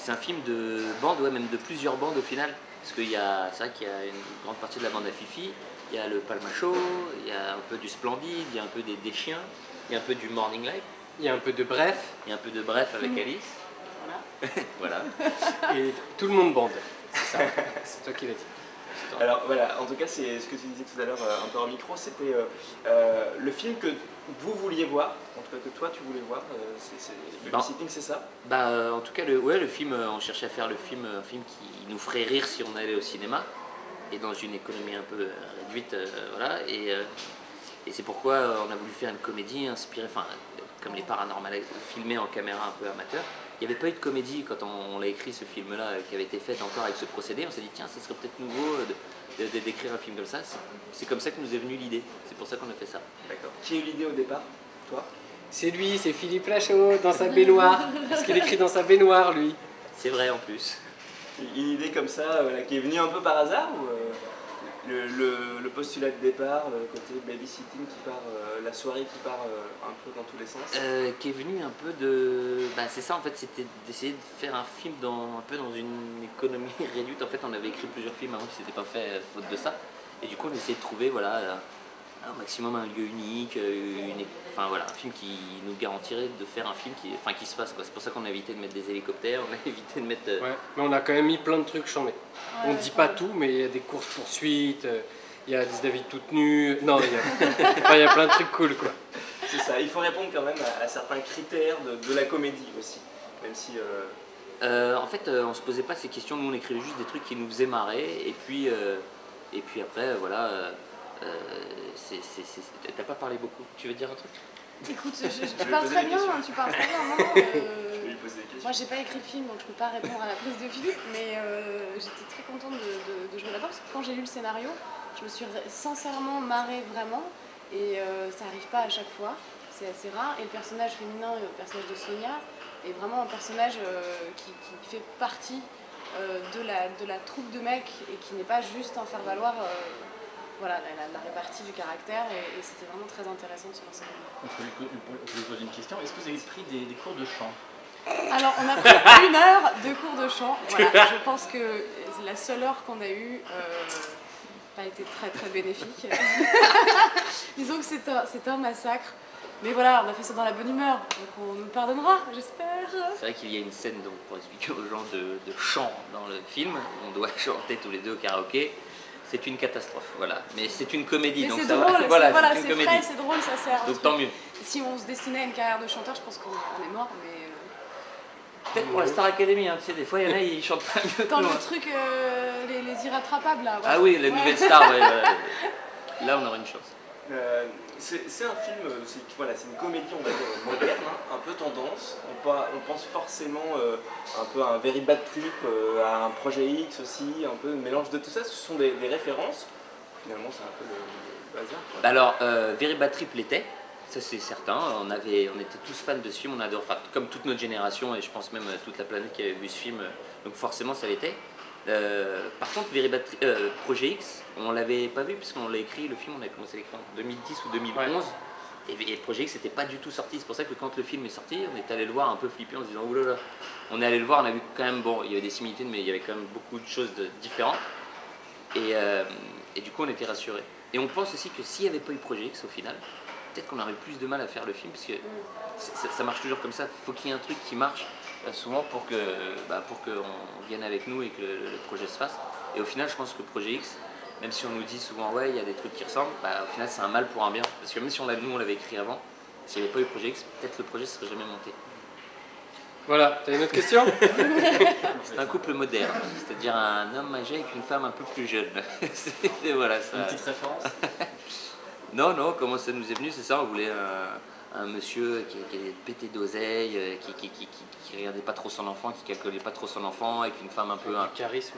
C'est un film de bande, ouais, même de plusieurs bandes au final. Parce qu'il y a, c'est vrai qu'il y a une grande partie de la bande à Fifi, il y a le Palmacho, il y a un peu du Splendide, il y a un peu des chiens, il y a un peu du Morning Life, Il y a un peu de bref. il y a un peu de Bref avec Alice. Voilà. Et tout le monde bande. C'est ça. C'est toi qui l'as dit. Alors voilà, en tout cas, c'est ce que tu disais tout à l'heure un peu en micro, c'était le film que vous vouliez voir, en tout cas que toi tu voulais voir, Babysitting, c'est ça? En tout cas, le film, on cherchait à faire un film qui nous ferait rire si on allait au cinéma, et dans une économie un peu réduite, voilà. Et c'est pourquoi on a voulu faire une comédie inspirée, enfin, comme les Paranormal, filmée en caméra un peu amateur. Il n'y avait pas eu de comédie quand on l'a écrit, ce film-là, qui avait été fait encore avec ce procédé. On s'est dit, tiens, ça serait peut-être nouveau d'écrire un film comme ça. C'est comme ça que nous est venue l'idée. C'est pour ça qu'on a fait ça. D'accord. Qui a eu l'idée au départ? Toi? C'est lui, c'est Philippe Lachaud, dans sa baignoire. Parce qu'il écrit dans sa baignoire, lui. C'est vrai en plus. Une idée comme ça, voilà, qui est venue un peu par hasard ou le postulat de départ, le côté babysitting qui part, la soirée qui part un peu dans tous les sens? Qui est venu un peu de... c'est ça en fait, c'était d'essayer de faire un film un peu dans une économie réduite. En fait, on avait écrit plusieurs films avant qui ne s'étaient pas fait faute de ça. Et du coup, on essayait de trouver voilà, un maximum un lieu unique, enfin, voilà, un film qui nous garantirait de faire un film qui se fasse. C'est pour ça qu'on a évité de mettre des hélicoptères, on a évité de mettre... Ouais, mais on a quand même mis plein de trucs chambés. Ouais, On ne dit pas tout, mais il y a des courses-poursuites, il y a des David toutes nues. Non, il y a plein de trucs cool, quoi. C'est ça, il faut répondre quand même à certains critères de la comédie aussi, même si... En fait, on se posait pas ces questions, nous on écrivait juste des trucs qui nous faisaient marrer, et puis après, voilà, t'as pas parlé beaucoup, tu veux dire un truc? Écoute, tu parles très bien, tu parles très bien. Non, Je vais lui poser des questions. moi, j'ai pas écrit le film, donc je peux pas répondre à la place de Philippe, mais j'étais très contente de jouer là-dedans, parce que quand j'ai lu le scénario, je me suis sincèrement marrée vraiment, et ça arrive pas à chaque fois, c'est assez rare, et le personnage féminin, le personnage de Sonia, est vraiment un personnage qui fait partie de la troupe de mecs, et qui n'est pas juste un faire-valoir. Voilà, la répartie du caractère, et c'était vraiment très intéressant de se lancer. On peut lui poser une question. Est-ce que vous avez pris des cours de chant? Alors, on a pris 1 heure de cours de chant. Voilà, je pense que la seule heure qu'on a eue n'a pas été très très bénéfique. Disons que c'est un massacre. Mais voilà, on a fait ça dans la bonne humeur, donc on nous pardonnera, j'espère. C'est vrai qu'il y a une scène, donc, pour expliquer aux gens, de chant dans le film. On doit chanter tous les deux au karaoké. C'est une catastrophe, voilà. Mais c'est une comédie, Mais donc c'est ça drôle, va. Voilà, c'est une frais, comédie. c'est drôle, ça sert. Donc tant mieux. Si on se destinait à une carrière de chanteur, je pense qu'on est mort, mais... Peut-être pour la Star Academy, hein, tu sais, des fois il y en a, ils chantent pas mieux que Quand nous, le hein. truc, les irrattrapables, là. Ouais. Ah oui, la nouvelle star, ouais, ouais. Là on aura une chance. C'est un film, voilà, c'est une comédie, on va dire, moderne, hein, un peu tendance. On pense forcément un peu à un Very Bad Trip, à un Projet X aussi, un peu un mélange de tout ça. Ce sont des références. Finalement, c'est un peu le hasard, quoi. Alors, Very Bad Trip l'était, ça c'est certain. On était tous fans de ce film, on adore, enfin, comme toute notre génération, et je pense même toute la planète qui avait vu ce film, donc forcément ça l'était. Par contre, Projet X, on l'avait pas vu puisqu'on l'a écrit, le film on a commencé à l'écrire en 2010 ou 2011, ouais. Et Projet X n'était pas du tout sorti. C'est pour ça que quand le film est sorti, on est allé le voir un peu flippé en se disant oulala. On est allé le voir, on a vu quand même, bon, il y avait des similitudes, mais il y avait quand même beaucoup de choses différentes. Et du coup, on était rassurés. Et on pense aussi que s'il n'y avait pas eu Projet X au final, peut-être qu'on aurait plus de mal à faire le film, parce que ça marche toujours comme ça. Il faut qu'il y ait un truc qui marche souvent pour qu'on vienne avec nous et que le projet se fasse. Et au final, je pense que Projet X, même si on nous dit souvent ouais, il y a des trucs qui ressemblent, au final c'est un mal pour un bien. Parce que même si nous on l'avait écrit avant, s'il n'y avait pas eu Projet X, peut-être le projet ne serait jamais monté. Voilà, t'as une autre question? C'est un couple moderne, c'est-à-dire un homme âgé avec une femme un peu plus jeune. Voilà, ça... Une petite référence? Non, comment ça nous est venu, c'est ça, on voulait un monsieur qui est pété d'oseille, qui regardait pas trop son enfant, qui calculait pas trop son enfant, avec une femme un peu... Du charisme.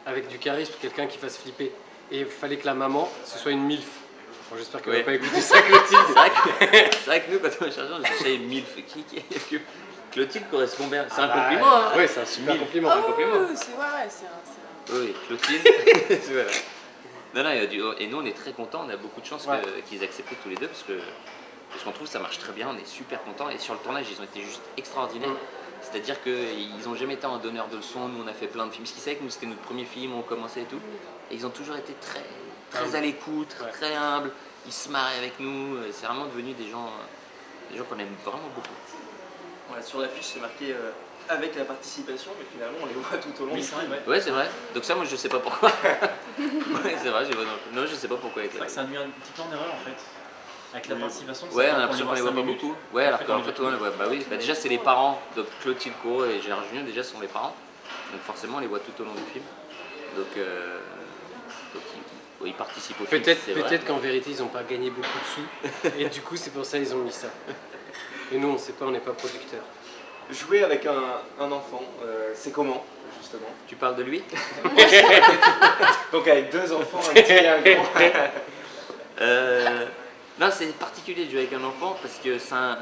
Avec du charisme, quelqu'un qui fasse flipper. Et il fallait que la maman, ce soit une MILF. Bon, j'espère qu'elle va pas écouter ça, Clotilde. C'est vrai que nous, quand on cherchait, on cherchait une MILF. Clotilde correspond bien. C'est un compliment, hein. Oui, c'est un super compliment. Ah un compliment. oui, c'est Oui, Clotilde. Voilà. Non, et nous, on est très contents. On a beaucoup de chance qu'ils acceptent tous les deux parce qu'on trouve que ça marche très bien. On est super contents. Et sur le tournage, ils ont été juste extraordinaires. C'est-à-dire qu'ils n'ont jamais été en donneur de leçons, nous on a fait plein de films, parce qu'ils savaient que nous c'était notre premier film, on commençait et tout, et ils ont toujours été très à l'écoute, très humbles, ils se marraient avec nous, c'est vraiment devenu des gens qu'on aime vraiment beaucoup. Ouais, sur l'affiche c'est marqué avec la participation, mais finalement on les voit tout au long Oui, du c'est vrai, film. ouais. Ouais, c'est vrai, donc ça moi je sais pas pourquoi. Ouais, c'est vrai, non, je sais pas pourquoi. C'est vrai que ça induit un petit peu en erreur en fait. Avec la participation, Ouais, on a on l'impression qu'on les voit pas beaucoup. Ouais, alors qu'en fait, on les voit. Bah oui, bah déjà c'est les parents de Clotilde Corot et Gérard Jugnot, déjà sont les parents. Donc forcément on les voit tout au long du film. Donc ils participent au film. Peut-être qu'en vérité ils n'ont pas gagné beaucoup de sous et du coup c'est pour ça qu'ils ont mis ça. Et nous on sait pas, on n'est pas producteurs. Jouer avec un enfant, c'est comment justement? Tu parles de lui? Donc avec deux enfants, un petit et un grand. Non, c'est particulier de jouer avec un enfant parce que c'est en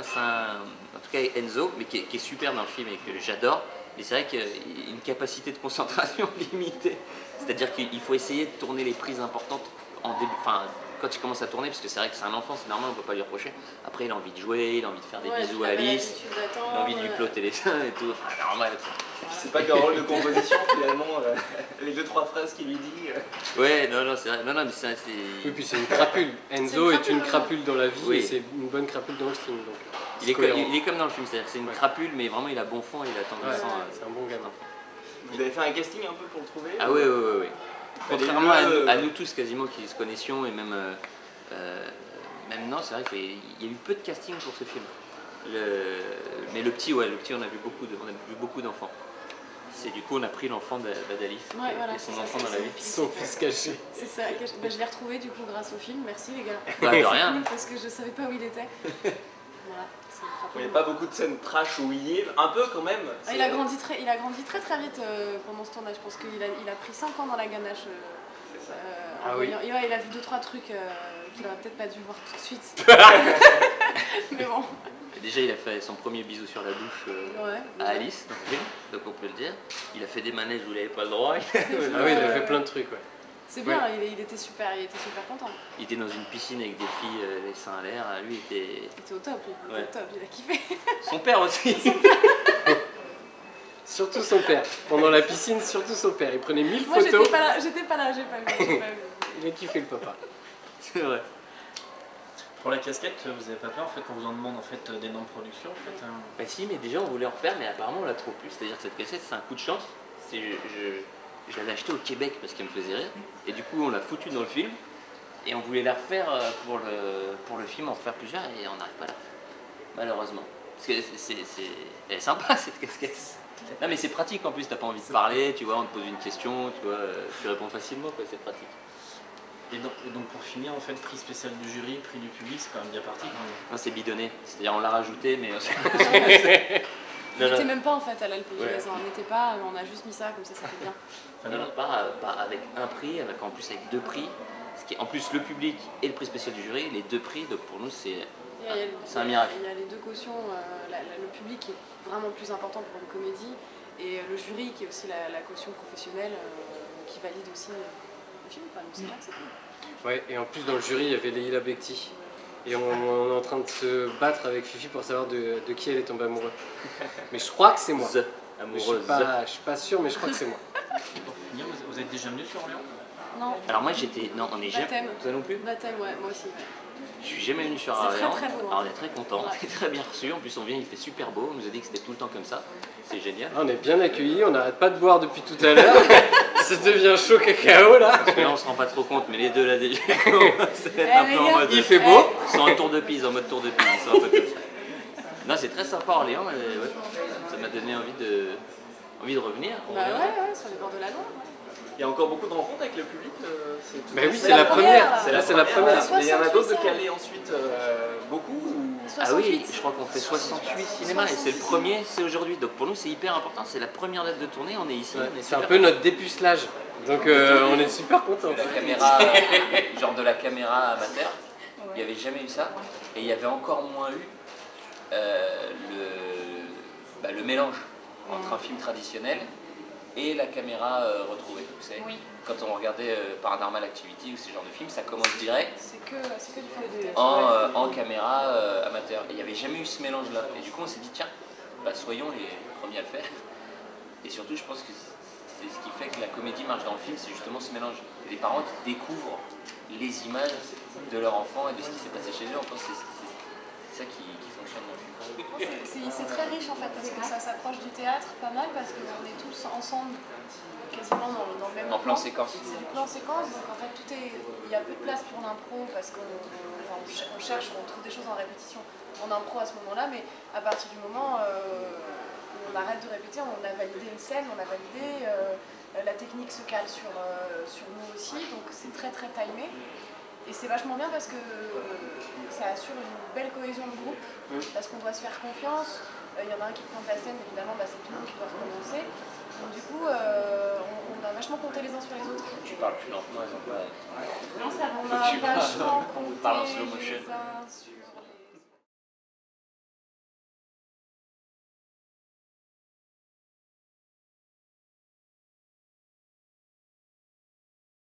tout cas Enzo, mais qui est super dans le film et que j'adore. Et c'est vrai qu'il a une capacité de concentration limitée. C'est-à-dire qu'il faut essayer de tourner les prises importantes en début, enfin, quand il commence à tourner, parce que c'est vrai que c'est un enfant, c'est normal, on ne peut pas lui reprocher. Après, il a envie de jouer, il a envie de faire des bisous à Alice, il a envie de lui plotter les seins et tout. Enfin, normal. C'est pas qu'un rôle de composition finalement, les 2-3 phrases qu'il lui dit. Ouais, non, c'est vrai. Non, mais c'est. Oui, puis c'est une crapule. Enzo est une crapule dans la vie Oui. et c'est une bonne crapule dans le film. Donc, Il est comme dans le film, c'est-à-dire que c'est une crapule, mais vraiment il a bon fond et il attend ouais, le sang. c'est un bon gamin. Vous avez fait un casting un peu pour le trouver? Ah oui. Contrairement à nous tous quasiment qui se connaissions et même non, c'est vrai qu'il y a eu peu de casting pour ce film. Mais le petit, on a vu beaucoup d'enfants. C'est du coup on a pris l'enfant d'Alice, Ouais, voilà, et son c'est ça, enfant c'est dans la son vie. fils. Son fils caché. C'est ça, bah, je l'ai retrouvé du coup grâce au film, merci les gars. Bah, de C'est rien. cool parce que je savais pas où il était. Voilà, c'est Il n'y a pas beaucoup de scènes trash où il est, un peu quand même. il a grandi très vite pendant ce tournage. Je pense qu'il a pris 5 ans dans la ganache. Ah oui. Ouais, il a vu 2-3 trucs qu'il aurait peut-être pas dû voir tout de suite. Mais bon. Déjà il a fait son premier bisou sur la bouche à Alice dans le film, donc on peut le dire. Il a fait des manèges où il n'avait pas le droit. Ah oui, il a fait plein de trucs, ouais. C'est bien, il était super content. Il était dans une piscine avec des filles, les seins à l'air. Lui, il était au top, il était au top, il a kiffé. Son père aussi. Surtout son père. Pendant la piscine, surtout son père. Il prenait 1000 Moi, photos. j'étais pas là, j'ai pas vu. Il a kiffé le papa. C'est vrai. Pour la casquette, vous avez pas peur en fait quand vous en demande en fait des noms de production en fait Bah si, mais déjà on voulait en refaire, mais apparemment on l'a trop plu. C'est-à-dire que cette cassette, c'est un coup de chance. Je l'avais achetée au Québec parce qu'elle me faisait rire. Et du coup, on l'a foutue dans le film. Et on voulait la refaire pour le film, en refaire plusieurs, et on n'arrive pas à la refaire. Malheureusement. Parce que elle est sympa cette casquette. Non mais c'est pratique en plus, t'as pas envie de parler, tu vois, on te pose une question, tu vois, tu réponds facilement, quoi, c'est pratique. Et donc pour finir, en fait, prix spécial du jury, prix du public, c'est quand même bien parti. Non, c'est bidonné, c'est-à-dire on l'a rajouté, mais... Il n'était même pas en fait à l'Alpegilles, on n'était pas, on a juste mis ça, comme ça fait bien. Non, pas avec un prix, en plus avec 2 prix. En plus le public et le prix spécial du jury, les 2 prix, donc pour nous c'est un miracle. Il y a les 2 cautions, le public qui est vraiment plus important pour une comédie, et le jury qui est aussi la caution professionnelle qui valide aussi le film. Enfin, donc c'est vrai que c'est cool. Ouais, et en plus dans le jury il y avait Leïla Bekti. Et on est en train de se battre avec Fifi pour savoir de qui elle est tombée amoureuse. Mais je crois que c'est moi. Amoureuse. Je suis pas sûr, mais je crois que c'est moi. Pour finir, vous êtes déjà venu sur Orléans? Non. Alors moi j'étais... Non, on est jamais... Baptême. Toi non plus? Baptême, ouais, moi aussi. Je suis jamais venu sur C'est Orléans. très, très beau, hein. Alors on est très contents, on est très bien reçus. En plus on vient, il fait super beau. On nous a dit que c'était tout le temps comme ça. C'est génial. On est bien accueillis, on n'arrête pas de boire depuis tout à l'heure. Ça devient chaud cacao là. Là on se rend pas trop compte, mais les deux là déjà, c'est un peu en mode... Il fait beau. Ils sont en tour de pise, en mode tour de pise. Ils sont un peu comme ça. Non, c'est très sympa Orléans. Et ouais, ça m'a donné envie de revenir. Bah ouais, sur les bords de la Loire. Il y a encore beaucoup de rencontres avec le public. Bah oui, c'est la première. Là, c'est la première. Mais il y en a d'autres de calés ensuite, beaucoup ou... Ah oui, je crois qu'on fait 68 cinémas et c'est le premier, c'est aujourd'hui. Donc pour nous c'est hyper important, c'est la première date de tournée, on est ici. Ouais, c'est un peu notre dépucelage. Donc on est super contents. La caméra, genre de la caméra amateur, il n'y avait jamais eu ça. Et il y avait encore moins eu le mélange entre un film traditionnel et la caméra retrouvée. Vous savez, quand on regardait Paranormal Activity ou ce genre de film, ça commence direct. C'est que du film de En caméra amateur. Et il n'y avait jamais eu ce mélange-là. Et du coup, on s'est dit, tiens, bah, soyons les premiers à le faire. Et surtout, je pense que c'est ce qui fait que la comédie marche dans le film, c'est justement ce mélange. Les parents qui découvrent les images de leur enfant et de ce qui s'est passé chez eux, je pense que c'est ça qui fonctionne dans le film. C'est très riche en fait, parce que ça s'approche du théâtre pas mal, parce qu'on est tous ensemble, quasiment dans le même En plan séquence. C'est du plan séquence, donc en fait il y a peu de place pour l'impro, parce qu'on cherche, on trouve des choses en répétition en impro à ce moment-là, mais à partir du moment où on arrête de répéter, on a validé une scène, on a validé, la technique se cale sur nous aussi, donc c'est très très timé. Et c'est vachement bien parce que ça assure une belle cohésion de groupe, parce qu'on doit se faire confiance. Il y en a un qui prend la scène, évidemment, c'est tout le monde qui doit recommencer. Donc du coup, on a vachement compté les uns sur les autres. Tu parles plus lentement, elles ont pas... On a vachement compté parle en slow motion. les uns sur